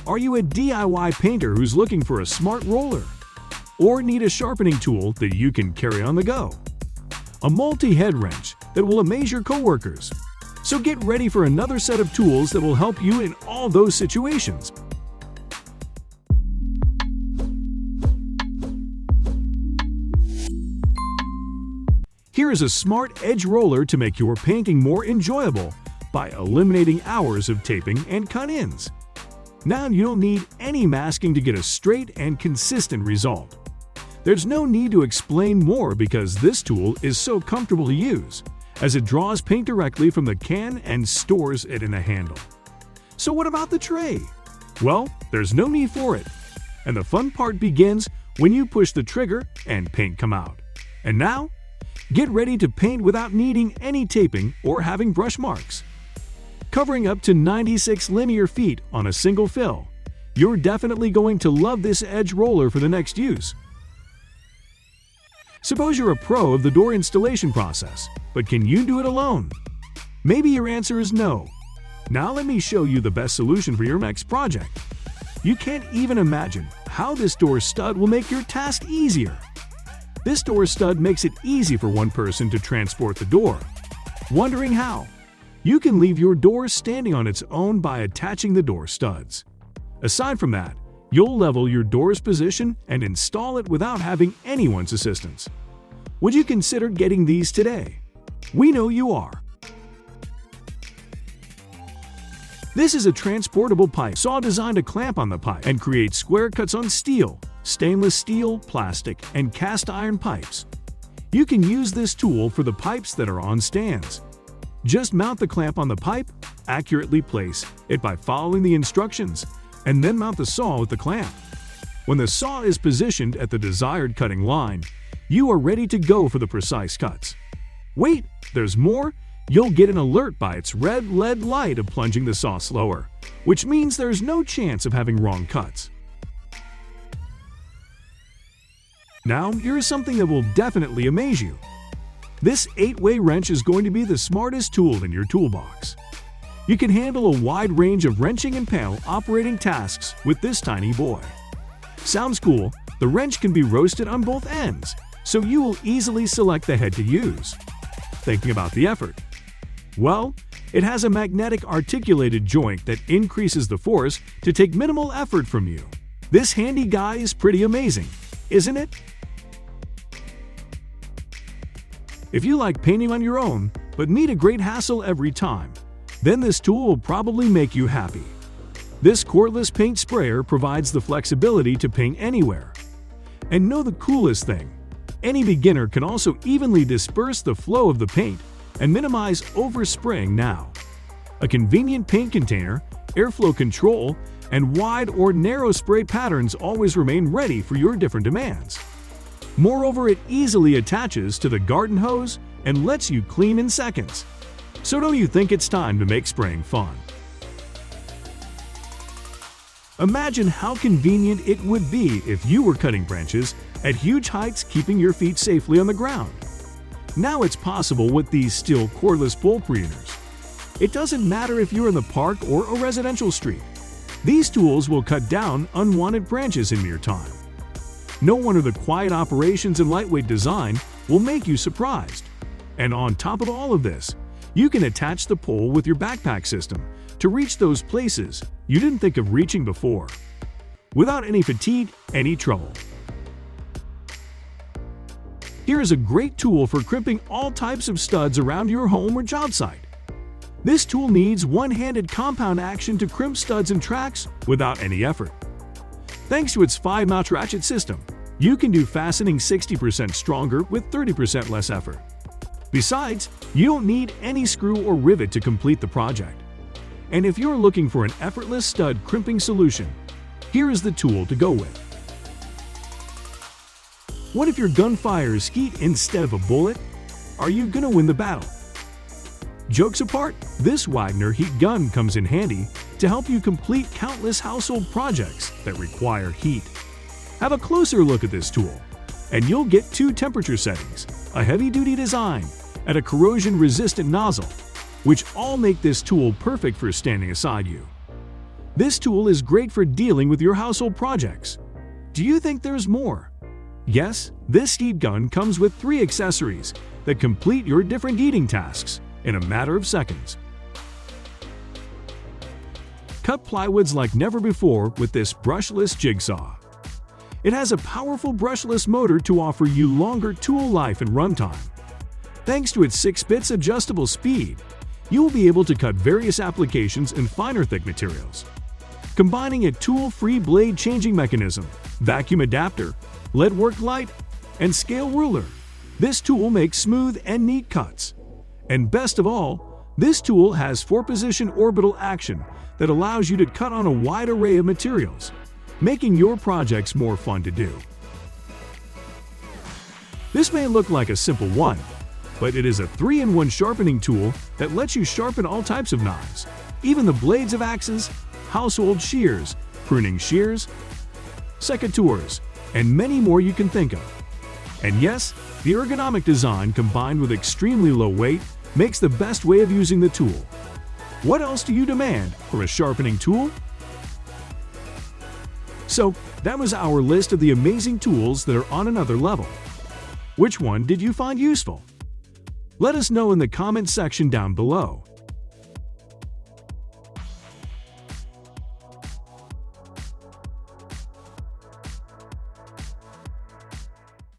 Are you a DIY painter who's looking for a smart roller? Or need a sharpening tool that you can carry on the go? A multi-head wrench that will amaze your coworkers. So get ready for another set of tools that will help you in all those situations. Here is a smart edge roller to make your painting more enjoyable by eliminating hours of taping and cut-ins. Now you don't need any masking to get a straight and consistent result. There's no need to explain more because this tool is so comfortable to use, as it draws paint directly from the can and stores it in a handle. So what about the tray? Well, there's no need for it. And the fun part begins when you push the trigger and paint come out. And now, get ready to paint without needing any taping or having brush marks. Covering up to 96 linear feet on a single fill, you're definitely going to love this edge roller for the next use. Suppose you're a pro of the door installation process, but can you do it alone? Maybe your answer is no. Now let me show you the best solution for your next project. You can't even imagine how this door stud will make your task easier. This door stud makes it easy for one person to transport the door. Wondering how? You can leave your door standing on its own by attaching the door studs. Aside from that, you'll level your door's position and install it without having anyone's assistance. Would you consider getting these today? We know you are. This is a transportable pipe saw designed to clamp on the pipe and create square cuts on steel, stainless steel, plastic, and cast iron pipes. You can use this tool for the pipes that are on stands. Just mount the clamp on the pipe, accurately place it by following the instructions, and then mount the saw with the clamp. When the saw is positioned at the desired cutting line, you are ready to go for the precise cuts. Wait, there's more! You'll get an alert by its red LED light of plunging the saw slower, which means there's no chance of having wrong cuts. Now, here is something that will definitely amaze you. This 8-way wrench is going to be the smartest tool in your toolbox. You can handle a wide range of wrenching and panel operating tasks with this tiny boy. Sounds cool? The wrench can be roasted on both ends, so you will easily select the head to use. Thinking about the effort? Well, it has a magnetic articulated joint that increases the force to take minimal effort from you. This handy guy is pretty amazing, isn't it? If you like painting on your own, but need a great hassle every time, then this tool will probably make you happy. This cordless paint sprayer provides the flexibility to paint anywhere. And know the coolest thing? Any beginner can also evenly disperse the flow of the paint and minimize overspraying now. A convenient paint container, airflow control, and wide or narrow spray patterns always remain ready for your different demands. Moreover, it easily attaches to the garden hose and lets you clean in seconds. So don't you think it's time to make spraying fun? Imagine how convenient it would be if you were cutting branches at huge heights, keeping your feet safely on the ground. Now it's possible with these still cordless pole pruners. It doesn't matter if you're in the park or a residential street. These tools will cut down unwanted branches in mere time. No wonder the quiet operations and lightweight design will make you surprised. And on top of all of this, you can attach the pole with your backpack system to reach those places you didn't think of reaching before, without any fatigue, any trouble. Here is a great tool for crimping all types of studs around your home or job site. This tool needs one-handed compound action to crimp studs and tracks without any effort. Thanks to its 5-notch ratchet system, you can do fastening 60% stronger with 30% less effort. Besides, you don't need any screw or rivet to complete the project. And if you're looking for an effortless stud crimping solution, here is the tool to go with. What if your gun fires heat instead of a bullet? Are you gonna win the battle? Jokes apart, this Wagner Heat Gun comes in handy to help you complete countless household projects that require heat. Have a closer look at this tool, and you'll get 2 temperature settings, a heavy-duty design, and a corrosion-resistant nozzle, which all make this tool perfect for standing aside you. This tool is great for dealing with your household projects. Do you think there's more? Yes, this heat gun comes with 3 accessories that complete your different heating tasks in a matter of seconds. Cut plywoods like never before with this brushless jigsaw. It has a powerful brushless motor to offer you longer tool life and runtime. Thanks to its 6 bits adjustable speed, you will be able to cut various applications in finer thick materials. Combining a tool-free blade changing mechanism, vacuum adapter, lead work light, and scale ruler, this tool makes smooth and neat cuts. And best of all, this tool has 4-position orbital action that allows you to cut on a wide array of materials, making your projects more fun to do. This may look like a simple one, but it is a 3-in-1 sharpening tool that lets you sharpen all types of knives, even the blades of axes, household shears, pruning shears, secateurs, and many more you can think of. And yes, the ergonomic design combined with extremely low weight makes the best way of using the tool. What else do you demand for a sharpening tool? So, that was our list of the amazing tools that are on another level. Which one did you find useful? Let us know in the comment section down below.